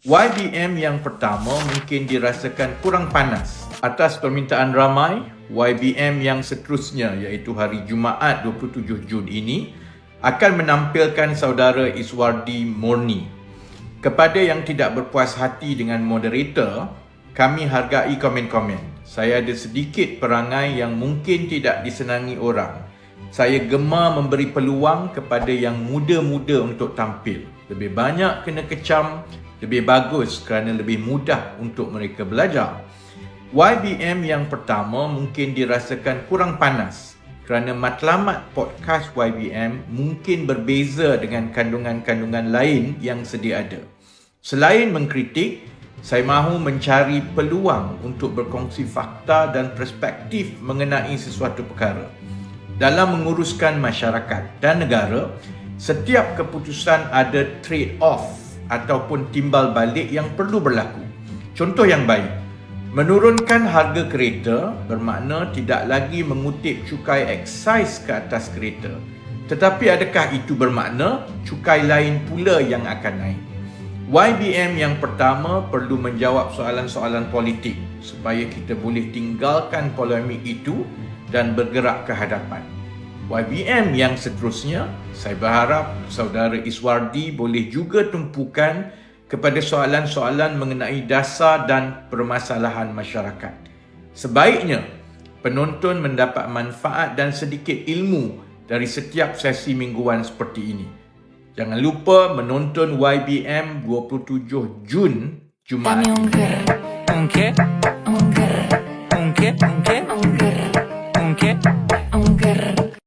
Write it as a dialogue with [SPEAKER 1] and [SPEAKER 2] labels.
[SPEAKER 1] YBM yang pertama mungkin dirasakan kurang panas. Atas permintaan ramai, YBM yang seterusnya iaitu hari Jumaat 27 Jun ini akan menampilkan saudara Iswardi Morni. Kepada yang tidak berpuas hati dengan moderator, kami hargai komen-komen. Saya ada sedikit perangai yang mungkin tidak disenangi orang. Saya gemar memberi peluang kepada yang muda-muda untuk tampil. Lebih banyak kena kecam, lebih bagus kerana lebih mudah untuk mereka belajar. YBM yang pertama mungkin dirasakan kurang panas kerana matlamat podcast YBM mungkin berbeza dengan kandungan-kandungan lain yang sedia ada. Selain mengkritik, saya mahu mencari peluang untuk berkongsi fakta dan perspektif mengenai sesuatu perkara. Dalam menguruskan masyarakat dan negara, setiap keputusan ada trade-off ataupun timbal balik yang perlu berlaku. Contoh yang baik, menurunkan harga kereta bermakna tidak lagi mengutip cukai eksais ke atas kereta. Tetapi adakah itu bermakna cukai lain pula yang akan naik? YBM yang pertama perlu menjawab soalan-soalan politik supaya kita boleh tinggalkan polemik itu dan bergerak ke hadapan. YBM yang seterusnya, saya berharap saudara Iswardi boleh juga tumpukan kepada soalan-soalan mengenai dasar dan permasalahan masyarakat. Sebaiknya, penonton mendapat manfaat dan sedikit ilmu dari setiap sesi mingguan seperti ini. Jangan lupa menonton YBM 27 Jun Jumaat.
[SPEAKER 2] Ungkir.